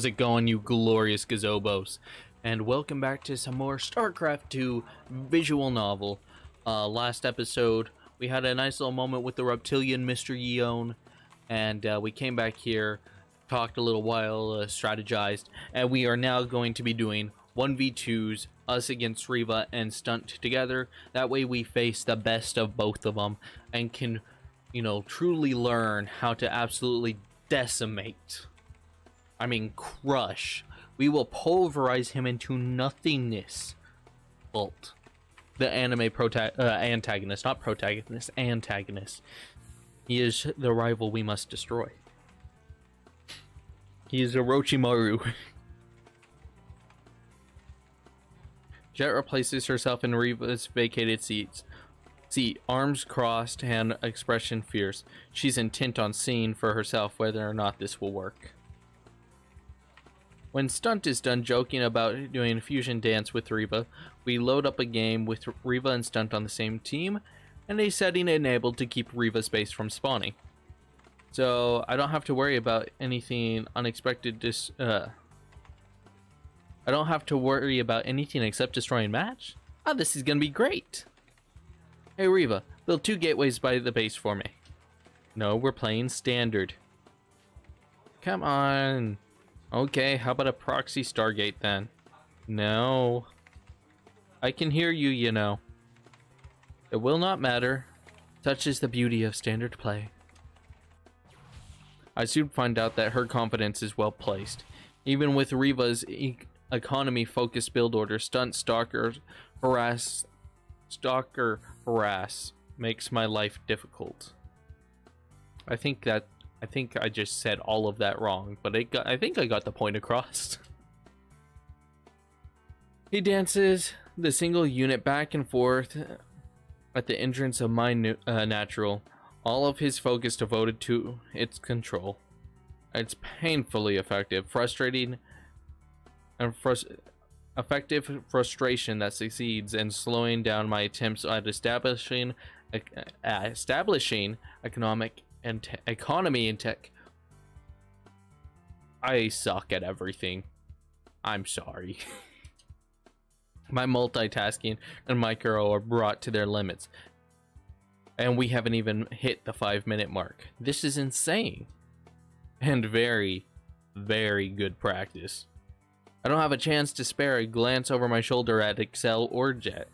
How's it going, you glorious gazobos? And welcome back to some more StarCraft 2 visual novel. Last episode, we had a nice little moment with the reptilian Mr. Yeon, and we came back here, talked a little while, strategized, and we are now going to be doing 1v2s, us against Reva and Stunt together. That way we face the best of both of them and can, you know, truly learn how to absolutely decimate. I mean, crush. We will pulverize him into nothingness. Bolt. The anime antagonist, not protagonist, antagonist. He is the rival we must destroy. He is Orochimaru. Jet replaces herself in Reva's vacated seat, arms crossed, hand expression fierce. She's intent on seeing for herself whether or not this will work. When Stunt is done joking about doing a fusion dance with Reva, we load up a game with Reva and Stunt on the same team, and a setting enabled to keep Reva's base from spawning. So I don't have to worry about anything unexpected. I don't have to worry about anything except destroying match. Oh, this is gonna be great. Hey Reva, build 2 gateways by the base for me. No, we're playing standard. Come on. Okay, how about a proxy Stargate then? No. I can hear you, you know. It will not matter. Such is the beauty of standard play. I soon find out that her confidence is well placed. Even with Reva's economy-focused build order, Stunt Stalker harass makes my life difficult. I think I just said all of that wrong, but I think I got the point across. He dances the single unit back and forth at the entrance of my natural, all of his focus devoted to its control. It's painfully effective, frustrating, and effective frustration that succeeds in slowing down my attempts at establishing economy and tech. I suck at everything. I'm sorry. My multitasking and micro are brought to their limits, and we haven't even hit the 5-minute mark. This is insane and very, very good practice. I don't have a chance to spare a glance over my shoulder at Excel or Jet,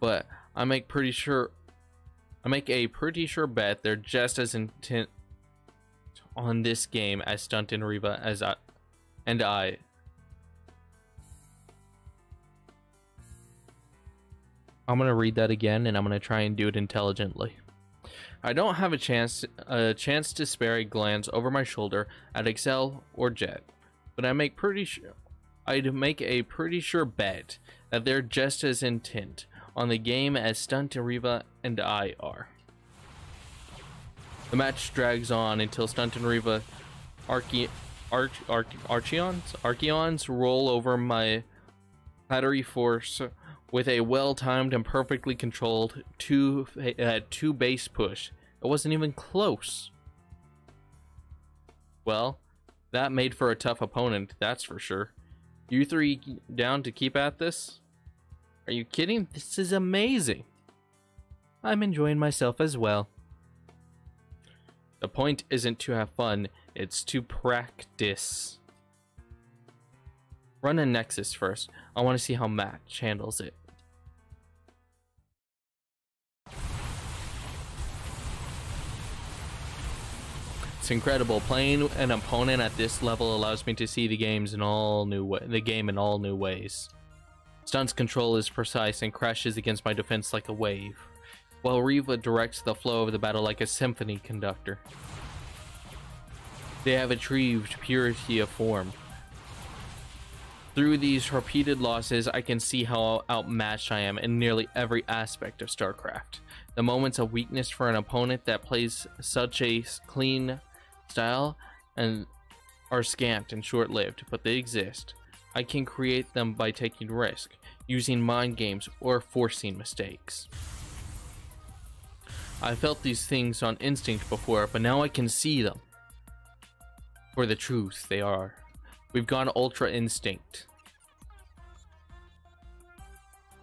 but I make a pretty sure bet they're just as intent on this game as Stunt and Reva as I. I'm gonna read that again, and I'm gonna try and do it intelligently. I don't have a chance to spare a glance over my shoulder at Excel or Jet, but I'd make a pretty sure bet that they're just as intent on the game as Stunt, Reva, and I are. The match drags on until Stunt and Reva Archeons roll over my battery force with a well-timed and perfectly controlled two base push. It wasn't even close. Well, that made for a tough opponent, that's for sure. You 3 down to keep at this? Are you kidding? This is amazing. I'm enjoying myself as well. The point isn't to have fun, it's to practice. Run a Nexus first. I want to see how Match handles it. It's incredible. Playing an opponent at this level allows me to see the game in all new ways. Stunt's control is precise and crashes against my defense like a wave, while Reva directs the flow of the battle like a symphony conductor. They have achieved purity of form. Through these repeated losses, I can see how outmatched I am in nearly every aspect of StarCraft. The moments of weakness for an opponent that plays such a clean style and are scant and short-lived, but they exist. I can create them by taking risk, using mind games, or forcing mistakes. I felt these things on instinct before, but now I can see them for the truth they are. We've gone Ultra Instinct.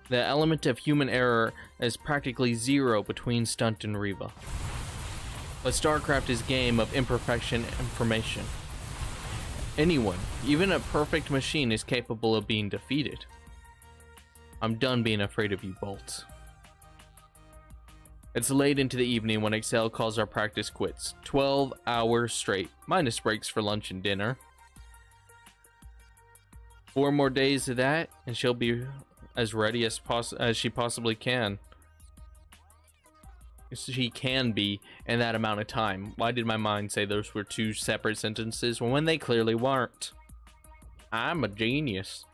The element of human error is practically zero between Stunt and Reva. But StarCraft is a game of imperfection and information. Anyone, even a perfect machine, is capable of being defeated. I'm done being afraid of you, Bolt. It's late into the evening when Excel calls our practice quits. 12 hours straight, minus breaks for lunch and dinner. 4 more days of that, and she'll be as ready as she possibly can. She can be in that amount of time. Why did my mind say those were 2 separate sentences when they clearly weren't? I'm a genius.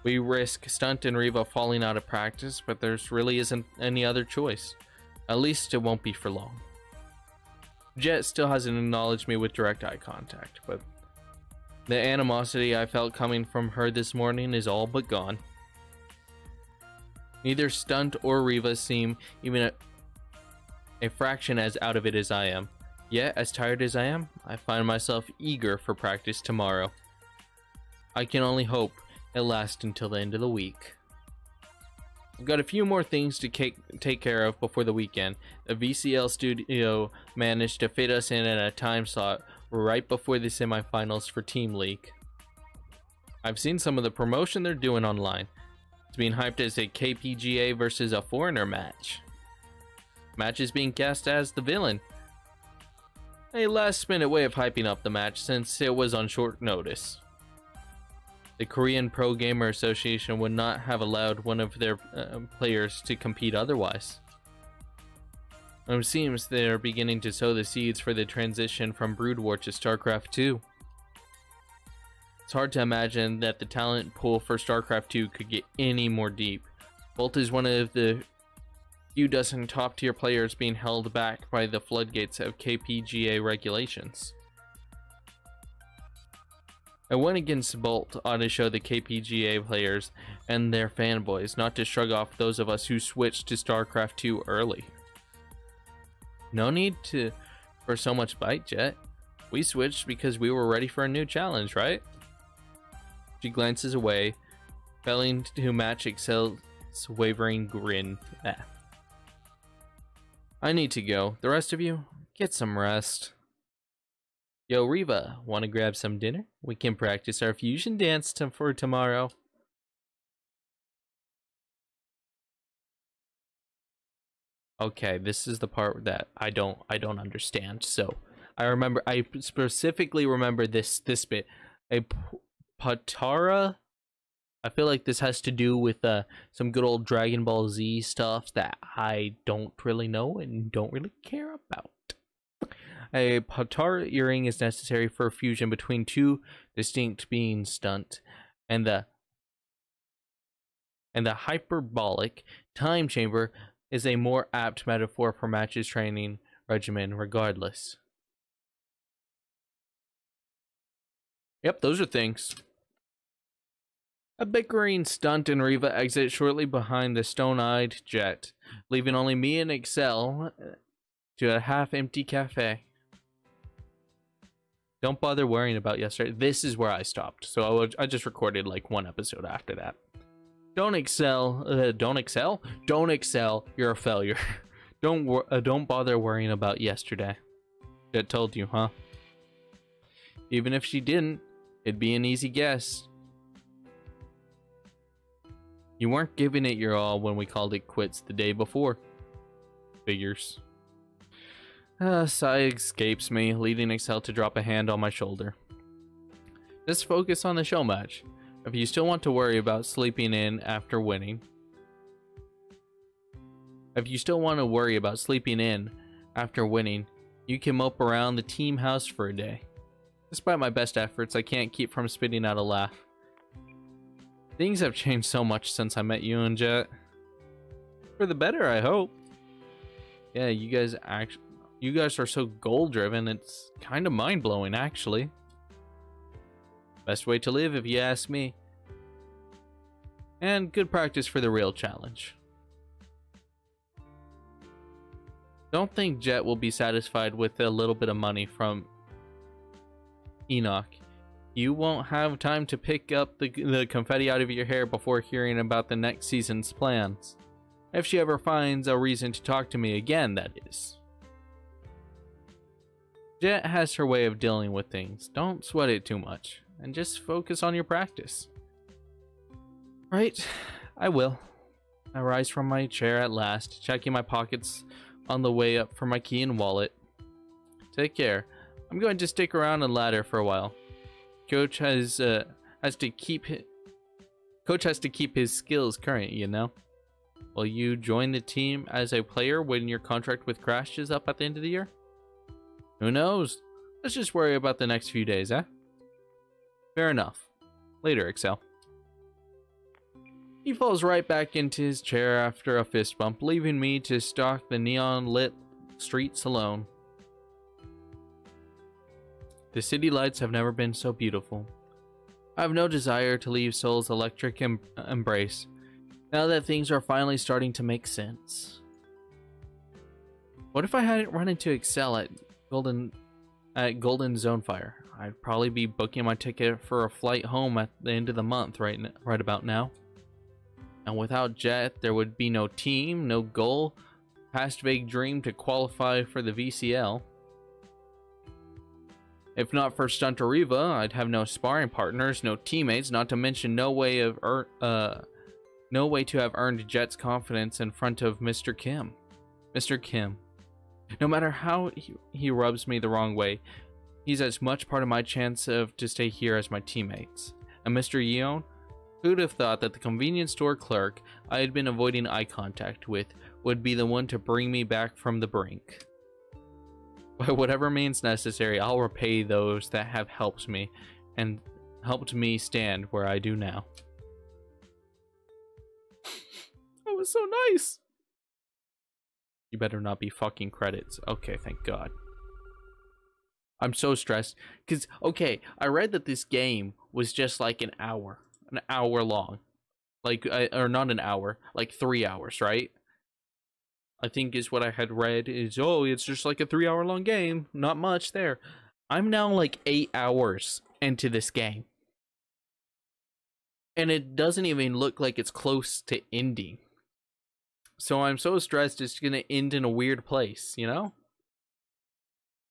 We risk Stunt and Reva falling out of practice, but there's really isn't any other choice. At least it won't be for long. Jet still hasn't acknowledged me with direct eye contact, but the animosity I felt coming from her this morning is all but gone. Neither Stunt or Reva seem even a fraction as out of it as I am. Yet, as tired as I am, I find myself eager for practice tomorrow. I can only hope it lasts until the end of the week. I've got a few more things to take care of before the weekend. The VCL studio managed to fit us in at a time slot right before the semifinals for Team League. I've seen some of the promotion they're doing online. It's being hyped as a KPGA versus a foreigner match. Match is being cast as the villain. A last minute way of hyping up the match since it was on short notice. The Korean Pro Gamer Association would not have allowed one of their players to compete otherwise. It seems they're beginning to sow the seeds for the transition from Brood War to StarCraft 2. It's hard to imagine that the talent pool for StarCraft 2 could get any more deep. Bolt is one of the few dozen top-tier players being held back by the floodgates of KPGA regulations. A win against Bolt ought to show the KPGA players and their fanboys not to shrug off those of us who switched to StarCraft 2 early. No need for so much bite, Jet. We switched because we were ready for a new challenge, right? She glances away, failing to match Excel's wavering grin. I need to go. The rest of you, get some rest. Yo, Reva, want to grab some dinner? We can practice our fusion dance for tomorrow. Okay, this is the part that I don't understand. So, I specifically remember this bit. A Patara. I feel like this has to do with some good old Dragon Ball Z stuff that I don't really know and don't really care about. A Patara earring is necessary for a fusion between 2 distinct beings Stunt, and the hyperbolic time chamber is a more apt metaphor for matches training regimen regardless. Yep, those are things. A bickering Stunt and Reva exit shortly behind the stone-eyed Jet, leaving only me and Excel to a half-empty cafe. Don't bother worrying about yesterday. This is where I stopped, so I just recorded like 1 episode after that. Don't excel. You're a failure. Don't bother worrying about yesterday. Jet told you, huh? Even if she didn't, it'd be an easy guess. You weren't giving it your all when we called it quits the day before. Figures. Sigh escapes me, leading Excel to drop a hand on my shoulder. Just focus on the show match. If you still want to worry about sleeping in after winning. You can mope around the team house for a day. Despite my best efforts, I can't keep from spitting out a laugh. Things have changed so much since I met you and Jet. For the better, I hope. Yeah, you guys are so goal-driven, it's kind of mind-blowing, actually. Best way to live, if you ask me. And good practice for the real challenge. Don't think Jet will be satisfied with a little bit of money from Enoch. You won't have time to pick up the confetti out of your hair before hearing about the next season's plans. If she ever finds a reason to talk to me again, that is. Jet has her way of dealing with things. Don't sweat it too much, and just focus on your practice. Right, I will. I rise from my chair at last, checking my pockets on the way up for my key and wallet. Take care. I'm going to stick around and ladder for a while. Coach has to keep his skills current, you know. Will you join the team as a player when your contract with Crash is up at the end of the year? Who knows? Let's just worry about the next few days, eh? Fair enough. Later, Excel. He falls right back into his chair after a fist bump, leaving me to stalk the neon-lit streets alone. The city lights have never been so beautiful. I have no desire to leave Seoul's electric embrace, now that things are finally starting to make sense. What if I hadn't run into Excel at Golden Zonefire? I'd probably be booking my ticket for a flight home at the end of the month right about now. And without Jet, there would be no team, no goal, past vague dream to qualify for the VCL. If not for Stunt Riva, I'd have no sparring partners, no teammates, not to mention no way to have earned Jet's confidence in front of Mr. Kim. Mr. Kim. No matter how he rubs me the wrong way, he's as much part of my chance to stay here as my teammates. And Mr. Yeon? Who'd have thought that the convenience store clerk I had been avoiding eye contact with would be the one to bring me back from the brink? By whatever means necessary, I'll repay those that have helped me and helped me stand where I do now. That was so nice. You better not be fucking credits. Okay, thank God. I'm so stressed because, okay, I read that this game was just like an hour long, like, or not an hour, like 3 hours, right? I think is what I had read is, oh, it's just like a 3 hour long game, not much there. I'm now like 8 hours into this game, and it doesn't even look like it's close to ending. So I'm so stressed it's gonna end in a weird place, you know?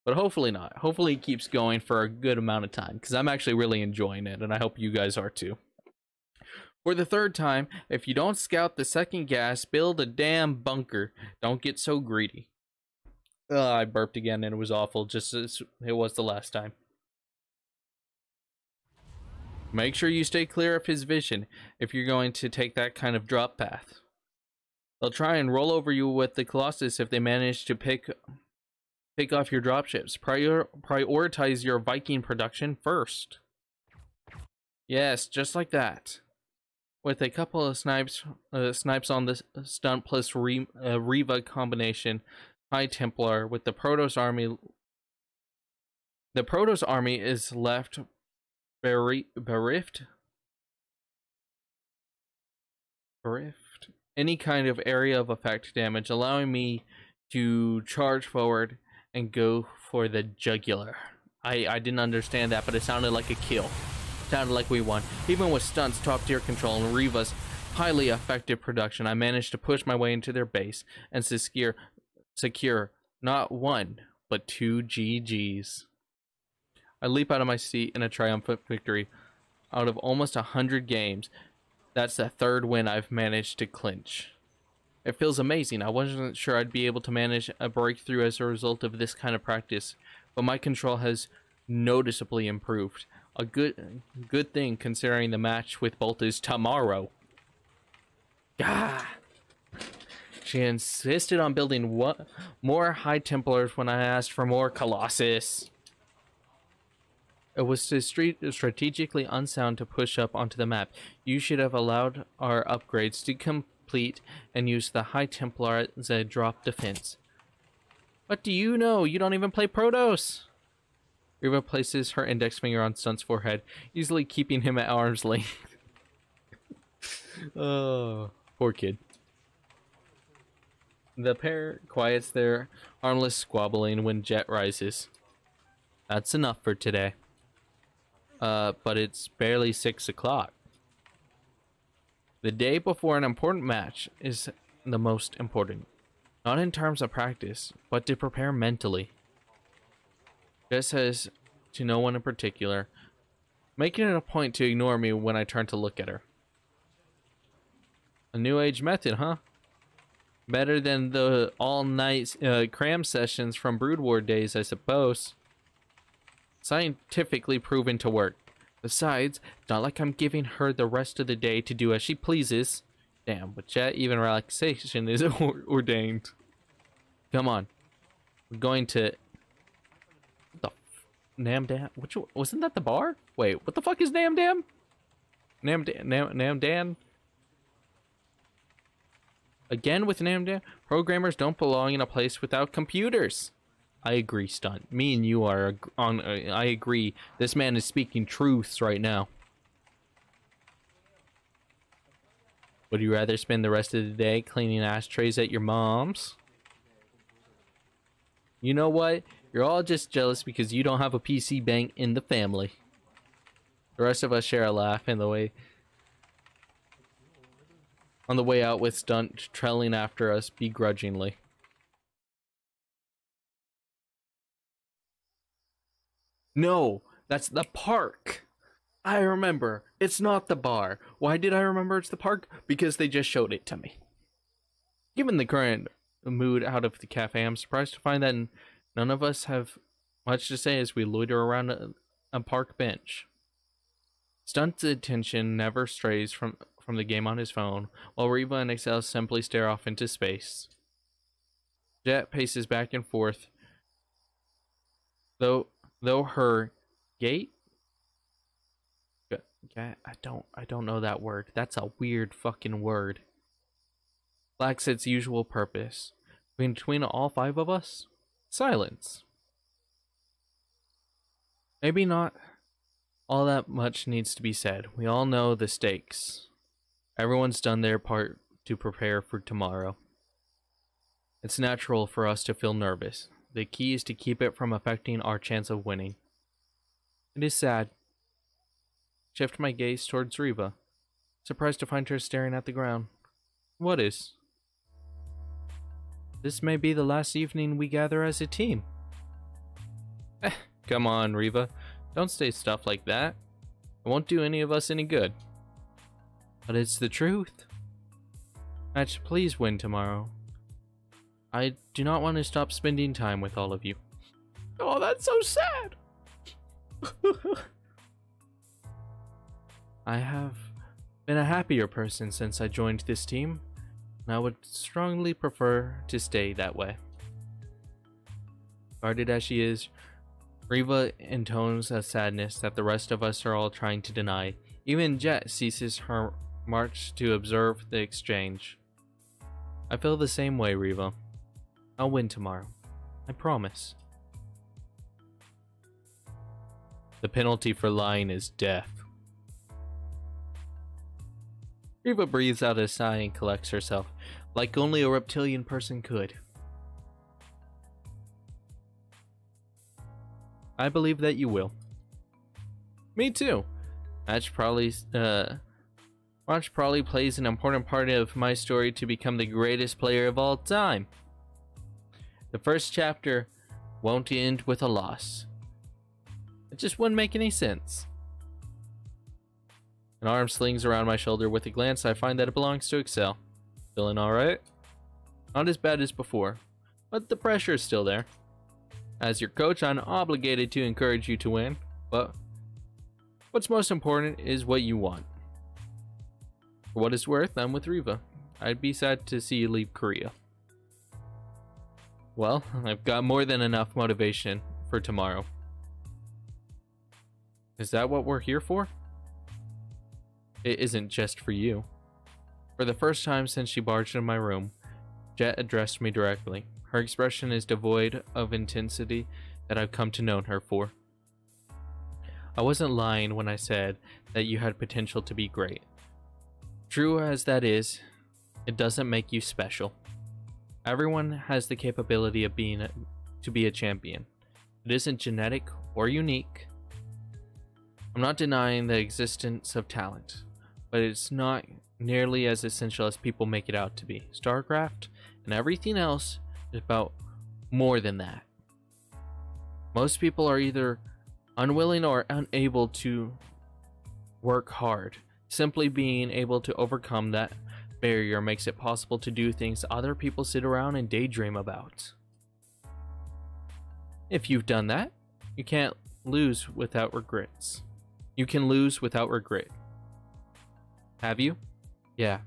But hopefully not. Hopefully it keeps going for a good amount of time, because I'm actually really enjoying it, and I hope you guys are too. For the third time, if you don't scout the second gas, build a damn bunker. Don't get so greedy. I burped again, and it was awful, just as it was the last time. Make sure you stay clear of his vision if you're going to take that kind of drop path. They'll try and roll over you with the Colossus if they manage to pick off your dropships. Prioritize your Viking production first. Yes, just like that. With a couple of snipes on the stunt plus Riva combination, High Templar with the Protoss army. The Protoss army is left bereft any kind of area of effect damage, allowing me to charge forward and go for the jugular. I didn't understand that, but it sounded like a kill. Sounded like we won. Even with stunts, top tier control, and Riva's highly effective production, I managed to push my way into their base and secure not one, but 2 GGs. I leap out of my seat in a triumphant victory. Out of almost 100 games, that's the third win I've managed to clinch. It feels amazing. I wasn't sure I'd be able to manage a breakthrough as a result of this kind of practice, but my control has noticeably improved. A good thing considering the match with Bolt is tomorrow. Ah! She insisted on building more High Templars when I asked for more Colossus. It was strategically unsound to push up onto the map. You should have allowed our upgrades to complete and use the High Templar as a drop defense. What do you know? You don't even play Protoss! Riva places her index finger on Stunt's forehead, easily keeping him at arm's length. Oh, poor kid. The pair quiets their harmless squabbling when Jet rises. That's enough for today. but it's barely 6 o'clock. The day before an important match is the most important. Not in terms of practice, but to prepare mentally. Jess says to no one in particular, making it a point to ignore me when I turn to look at her. A new age method, huh? Better than the all-night cram sessions from Brood War days, I suppose. Scientifically proven to work. Besides, it's not like I'm giving her the rest of the day to do as she pleases. Damn, with Jet, even relaxation is ordained. Come on. We're going to... What the Namdam? Which one? Wasn't that the bar? Wait, what the fuck is Namdam? Namdan? Again with Namdam? Programmers don't belong in a place without computers. I agree, Stunt. Me and you are on... I agree. This man is speaking truths right now. Would you rather spend the rest of the day cleaning ashtrays at your mom's? You know what? You're all just jealous because you don't have a PC bank in the family. The rest of us share a laugh on the way out with Stunt trailing after us begrudgingly. No, that's the park. I remember. It's not the bar. Why did I remember it's the park? Because they just showed it to me. Given the current mood out of the cafe, I'm surprised to find that none of us have much to say as we loiter around a park bench. Stunt's attention never strays from the game on his phone, while Reva and Excel simply stare off into space. Jet paces back and forth, though her gait... I don't know that word. That's a weird fucking word. Lacks its usual purpose. Between all 5 of us? Silence. Maybe not all that much needs to be said. We all know the stakes. Everyone's done their part to prepare for tomorrow. It's natural for us to feel nervous. The key is to keep it from affecting our chance of winning. It is sad. Shift my gaze towards Reva. Surprised to find her staring at the ground. What is? This may be the last evening we gather as a team. Come on, Reva. Don't say stuff like that. It won't do any of us any good. But it's the truth. Match, please win tomorrow. I do not want to stop spending time with all of you. Oh, that's so sad. I have been a happier person since I joined this team, and I would strongly prefer to stay that way. Guarded as she is, Reva intones a sadness that the rest of us are all trying to deny. Even Jet ceases her march to observe the exchange. I feel the same way, Reva. I'll win tomorrow. I promise. The penalty for lying is death. Reva breathes out a sigh and collects herself, like only a reptilian person could. I believe that you will. Me too. Match probably plays an important part of my story to become the greatest player of all time. The first chapter won't end with a loss. It just wouldn't make any sense. An arm slings around my shoulder. With a glance, I find that it belongs to Excel. Feeling alright? Not as bad as before, but the pressure is still there. As your coach, I'm obligated to encourage you to win, but what's most important is what you want. For what it's worth, I'm with Reva. I'd be sad to see you leave Korea. Well, I've got more than enough motivation for tomorrow. Is that what we're here for? It isn't just for you. For the first time since she barged into my room, Jet addressed me directly. Her expression is devoid of intensity that I've come to know her for. I wasn't lying when I said that you had potential to be great. True as that is, it doesn't make you special. Everyone has the capability of to be a champion. It isn't genetic or unique. I'm not denying the existence of talent, but it's not nearly as essential as people make it out to be. StarCraft and everything else is about more than that. Most people are either unwilling or unable to work hard. Simply being able to overcome that barrier makes it possible to do things other people sit around and daydream about. If you've done that, you can't lose without regrets. You can lose without regret. Have you? Yeah,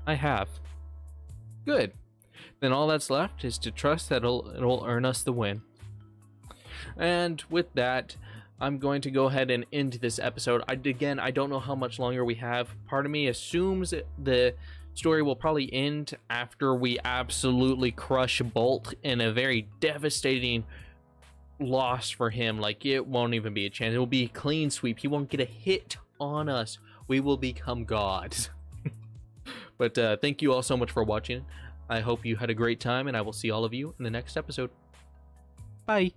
I have. Good. Then all that's left is to trust that it'll earn us the win. And with that, I'm going to go ahead and end this episode. I don't know how much longer we have. Part of me assumes the story will probably end after we absolutely crush Bolt in a very devastating loss for him. Like, it won't even be a chance. It will be a clean sweep. He won't get a hit on us. We will become gods. But thank you all so much for watching. I hope you had a great time, and I will see all of you in the next episode. Bye.